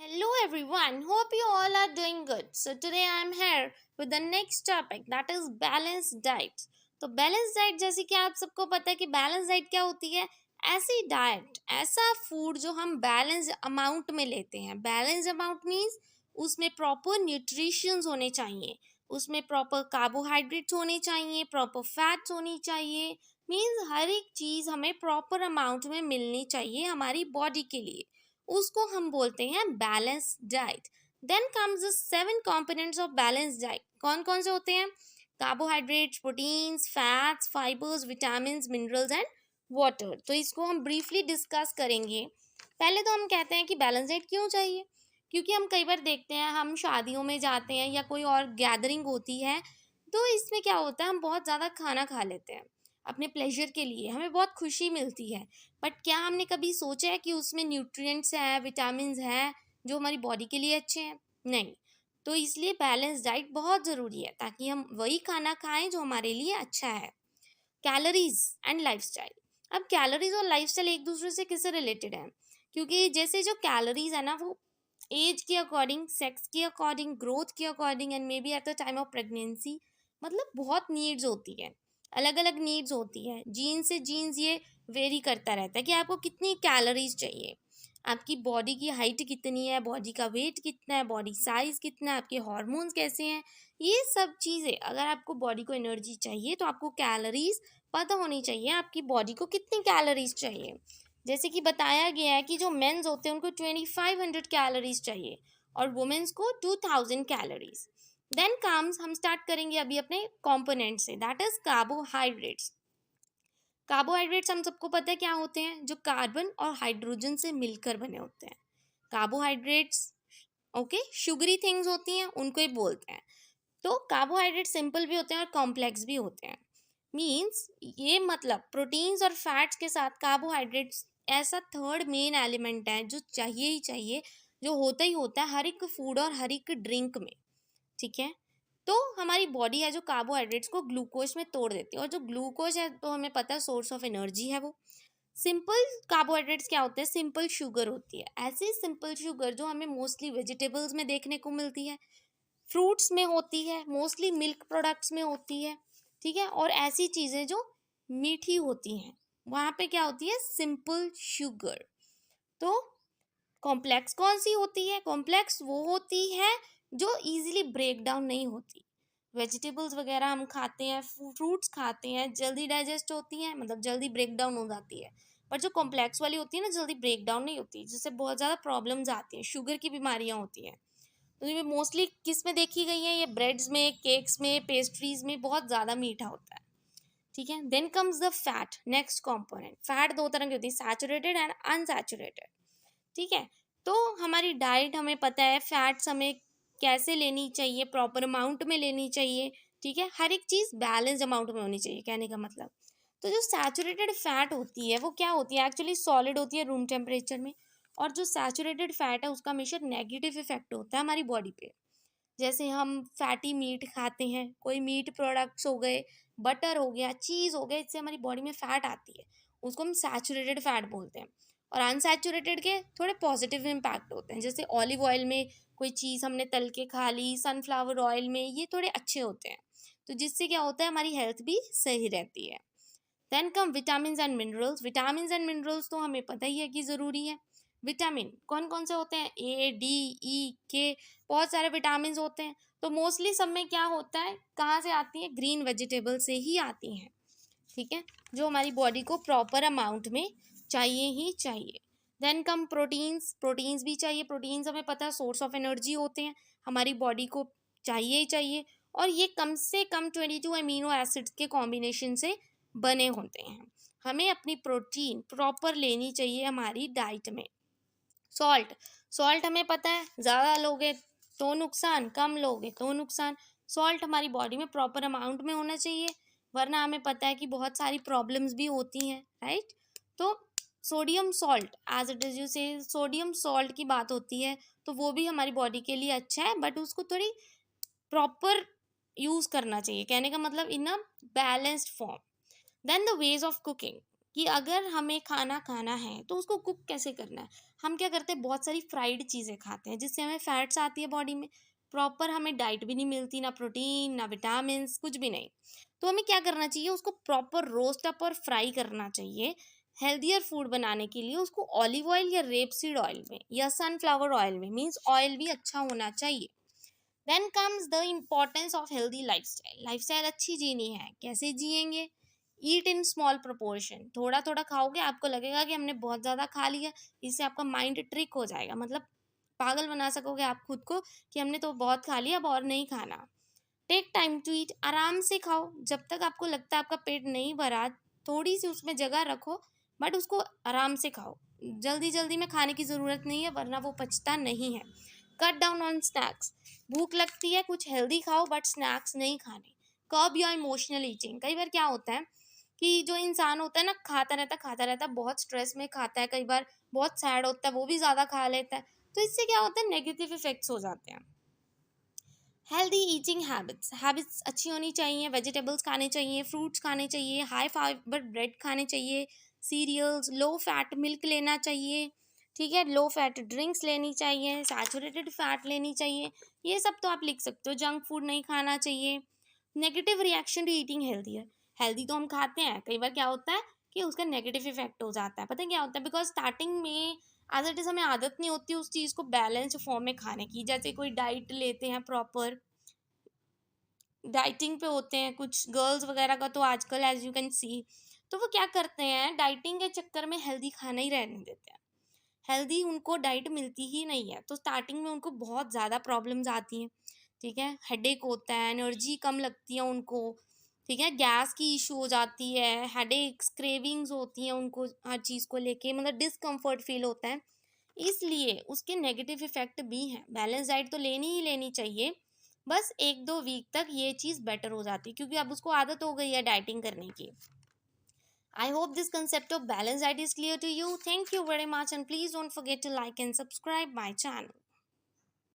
Hello everyone, hope you all are doing good. So today I am here with the next topic that is balanced diet. तो balance diet जैसे कि आप सबको पता है कि बैलेंस डाइट क्या होती है। ऐसी डाइट, ऐसा फूड जो हम बैलेंस अमाउंट में लेते हैं। बैलेंस अमाउंट मीन्स उसमें प्रॉपर न्यूट्रिशंस होने चाहिए, उसमें प्रॉपर कार्बोहाइड्रेट्स होने चाहिए, प्रॉपर फैट्स होनी चाहिए। मीन्स हर एक चीज़ हमें प्रॉपर अमाउंट में मिलनी चाहिए हमारी बॉडी के लिए, उसको हम बोलते हैं balance diet. Then comes the 7 components of balance diet. कौन कौन से होते हैं? Carbohydrates, proteins, fats, fibres, vitamin, minerals and water. तो इसको हम ब्रीफली डिस्कस करेंगे। पहले तो हम कहते हैं कि बैलेंस डाइट क्यों चाहिए, क्योंकि हम कई बार देखते हैं हम शादियों में जाते हैं या कोई और गैदरिंग होती है, तो इसमें क्या होता है हम बहुत ज़्यादा खाना खा लेते हैं अपने प्लेजर के लिए, हमें बहुत खुशी मिलती है। बट क्या हमने कभी सोचा है कि उसमें न्यूट्रिएंट्स हैं, विटामिन हैं जो हमारी बॉडी के लिए अच्छे हैं? नहीं। तो इसलिए बैलेंस डाइट बहुत ज़रूरी है ताकि हम वही खाना खाएं जो हमारे लिए अच्छा है। Calories and lifestyle. अब कैलोरीज और लाइफस्टाइल एक दूसरे से किससे रिलेटेड है? क्योंकि जैसे जो कैलोरीज है ना, वो एज के अकॉर्डिंग, सेक्स के अकॉर्डिंग, ग्रोथ के according and may be at the time of pregnancy, मतलब बहुत नीड्स होती है, अलग अलग नीड्स होती है। जीन से जीन्स ये वेरी करता रहता है कि आपको कितनी कैलोरीज चाहिए, आपकी बॉडी की हाइट कितनी है, बॉडी का वेट कितना है, बॉडी साइज कितना है, आपके हार्मोन्स कैसे हैं। ये सब चीज़ें, अगर आपको बॉडी को एनर्जी चाहिए तो आपको कैलोरीज पता होनी चाहिए, आपकी बॉडी को कितनी कैलोरीज चाहिए। जैसे कि बताया गया है कि जो मेंस होते हैं उनको 2500 कैलोरीज चाहिए और वुमेन्स को 2000 कैलोरीज। देन कम्स, हम स्टार्ट करेंगे अभी अपने कंपोनेंट से, दैट इज कार्बोहाइड्रेट्स। कार्बोहाइड्रेट्स हम सबको पता है क्या होते हैं, जो कार्बन और हाइड्रोजन से मिलकर बने होते हैं। कार्बोहाइड्रेट्स ओके, शुगरी थिंग्स होती हैं उनको ही बोलते हैं। तो कार्बोहाइड्रेट सिंपल भी होते हैं और कॉम्प्लेक्स भी होते हैं। मीन्स ये मतलब प्रोटीन्स और फैट्स के साथ कार्बोहाइड्रेट्स ऐसा थर्ड मेन एलिमेंट है जो चाहिए ही चाहिए, जो होता ही होता है हर एक फूड और हर एक ड्रिंक में। ठीक है, तो हमारी बॉडी है जो कार्बोहाइड्रेट्स को ग्लूकोज में तोड़ देती है, और जो ग्लूकोज है तो हमें पता है सोर्स ऑफ एनर्जी है वो। सिंपल कार्बोहाइड्रेट्स क्या होते हैं? सिंपल शुगर होती है, ऐसी सिंपल शुगर जो हमें मोस्टली वेजिटेबल्स में देखने को मिलती है, फ्रूट्स में होती है, मोस्टली मिल्क प्रोडक्ट्स में होती है। ठीक है, और ऐसी चीज़ें जो मीठी होती हैं वहाँ पे क्या होती है? Simple sugar. तो कॉम्प्लेक्स कौन सी होती है? कॉम्प्लेक्स वो होती है जो इजीली ब्रेक डाउन नहीं होती। वेजिटेबल्स वगैरह हम खाते हैं, फ्रूट्स खाते हैं, जल्दी डाइजेस्ट होती हैं, मतलब जल्दी ब्रेक डाउन हो जाती है। पर जो कॉम्प्लेक्स वाली होती है ना, जल्दी ब्रेक डाउन नहीं होती, जिससे बहुत ज़्यादा प्रॉब्लम्स आती हैं, शुगर की बीमारियाँ होती हैं। तो ये मोस्टली किस में देखी गई है? ये ब्रेड्स में, केक्स में, पेस्ट्रीज में बहुत ज़्यादा मीठा होता है। ठीक है, then comes the fat, next component. Fat दो तरह की होती है, सैचुरेटेड एंड अनसैचुरेटेड। ठीक है, तो हमारी डाइट हमें पता है फैट्स हमें कैसे लेनी चाहिए, प्रॉपर अमाउंट में लेनी चाहिए। ठीक है, हर एक चीज़ बैलेंस अमाउंट में होनी चाहिए, कहने का मतलब। तो जो सैचुरेटेड फैट होती है वो क्या होती है? एक्चुअली सॉलिड होती है रूम टेम्परेचर में, और जो सैचुरेटेड फैट है उसका हमेशा नेगेटिव इफेक्ट होता है हमारी बॉडी पे। जैसे हम फैटी मीट खाते हैं, कोई मीट प्रोडक्ट्स हो गए, बटर हो गया, चीज़ हो गया, इससे हमारी बॉडी में फैट आती है, उसको हम सैचुरेटेड फैट बोलते हैं। और अनसैचुरेटेड के थोड़े पॉजिटिव इम्पैक्ट होते हैं, जैसे ऑलिव ऑयल में कोई चीज़ हमने तल के खा ली, सनफ्लावर ऑयल में, ये थोड़े अच्छे होते हैं। तो जिससे क्या होता है, हमारी हेल्थ भी सही रहती है। Then come vitamin and minerals. Vitamin and minerals तो हमें पता ही है कि ज़रूरी है। विटामिन कौन कौन से होते हैं? ए, डी, ई, के, बहुत सारे विटामिन होते हैं। तो मोस्टली सब में क्या होता है, कहाँ से आती है? ग्रीन वेजिटेबल से ही आती हैं। ठीक है, जो हमारी बॉडी को प्रॉपर अमाउंट में चाहिए ही चाहिए। Then come proteins. प्रोटीन्स भी चाहिए, प्रोटीन्स हमें पता है सोर्स ऑफ एनर्जी होते हैं, हमारी बॉडी को चाहिए ही चाहिए। और ये कम से कम 22 अमीनो एसिड्स के कॉम्बिनेशन से बने होते हैं। हमें अपनी प्रोटीन प्रॉपर लेनी चाहिए हमारी डाइट में। सॉल्ट, सॉल्ट हमें पता है ज़्यादा लोगे तो नुकसान, कम लोगे तो नुकसान। सॉल्ट हमारी बॉडी में प्रॉपर अमाउंट में होना चाहिए, वरना हमें पता है कि बहुत सारी प्रॉब्लम्स भी होती हैं, राइट। तो sodium salt, as it is you से सोडियम सॉल्ट की बात होती है, तो वो भी हमारी बॉडी के लिए अच्छा है, बट उसको थोड़ी प्रॉपर यूज़ करना चाहिए, कहने का मतलब in a balanced form. Then the way of cooking. कि अगर हमें खाना खाना है तो उसको कुक कैसे करना है। हम क्या करते हैं, बहुत सारी फ्राइड चीज़ें खाते हैं जिससे हमें फैट्स आती है बॉडी में, प्रॉपर हमें डाइट भी नहीं मिलती, ना प्रोटीन ना विटामिन, कुछ भी नहीं। तो हमें क्या करना चाहिए, उसको प्रॉपर रोस्ट अप और फ्राई करना चाहिए। हेल्दियर फूड बनाने के लिए उसको ऑलिव ऑयल या रेपसीड ऑयल में या सनफ्लावर ऑयल में, मीन्स ऑयल भी अच्छा होना चाहिए। Then comes the importance of healthy lifestyle. Lifestyle अच्छी जीनी है, कैसे जिएंगे, ईट इन स्मॉल प्रोपोर्शन, थोड़ा थोड़ा खाओगे, आपको लगेगा कि हमने बहुत ज़्यादा खा लिया, इससे आपका माइंड ट्रिक हो जाएगा, मतलब पागल बना सकोगे आप खुद को कि हमने तो बहुत खा लिया अब और नहीं खाना। टेक टाइम टू ईट, आराम से खाओ, जब तक आपको लगता है आपका पेट नहीं भरा, थोड़ी सी उसमें जगह रखो, बट उसको आराम से खाओ। जल्दी जल्दी में खाने की ज़रूरत नहीं है, वरना वो पचता नहीं है। कट डाउन ऑन स्नैक्स, भूख लगती है कुछ हेल्दी खाओ बट स्नैक्स नहीं खाने। कर्ब योर इमोशनल ईटिंग, कई बार क्या होता है कि जो इंसान होता है ना, खाता रहता है, बहुत स्ट्रेस में खाता है, कई बार बहुत सैड होता है वो भी ज़्यादा खा लेता है, तो इससे क्या होता है, नेगेटिव इफेक्ट्स हो जाते हैं। हेल्दी ईटिंग हैबिट्स, हैबिट्स अच्छी होनी चाहिए, वेजिटेबल्स खाने चाहिए, फ्रूट्स खाने चाहिए, हाई फाइबर ब्रेड खाने चाहिए, सीरियल्स, लो फैट मिल्क लेना चाहिए, ठीक है, लो फैट ड्रिंक्स लेनी चाहिए, सैचुरेटेड फैट लेनी चाहिए, ये सब तो आप लिख सकते हो। जंक फूड नहीं खाना चाहिए। Negative reaction to eating healthier, healthy तो हम खाते हैं, कई बार क्या होता है कि उसका नेगेटिव इफेक्ट हो जाता है। पता है क्या होता है, बिकॉज स्टार्टिंग में एज इट इज़ हमें आदत नहीं होती उस चीज़ को बैलेंस फॉर्म में खाने की। जैसे कोई डाइट लेते हैं, प्रॉपर डाइटिंग पे होते हैं कुछ गर्ल्स वगैरह का, तो आजकल एज यू कैन सी, तो वो क्या करते हैं, डाइटिंग के चक्कर में हेल्दी खाना ही रहने देते हैं। हेल्दी उनको डाइट मिलती ही नहीं है, तो स्टार्टिंग में उनको बहुत ज़्यादा प्रॉब्लम्स आती हैं, ठीक है, हेडेक होता है, एनर्जी कम लगती है उनको, ठीक है, गैस की इशू हो जाती है, हेडेक्स, क्रेविंग्स होती हैं उनको हर चीज़ को लेके, मतलब डिस्कम्फर्ट फील होता है। इसलिए उसके नेगेटिव इफेक्ट भी हैं। बैलेंस डाइट तो लेनी ही लेनी चाहिए, बस 1-2 वीक तक ये चीज़ बेटर हो जाती है, क्योंकि अब उसको आदत हो गई है डाइटिंग करने की। I hope this concept of balanced diet is clear to you. Thank you very much, and please don't forget to like and subscribe my channel.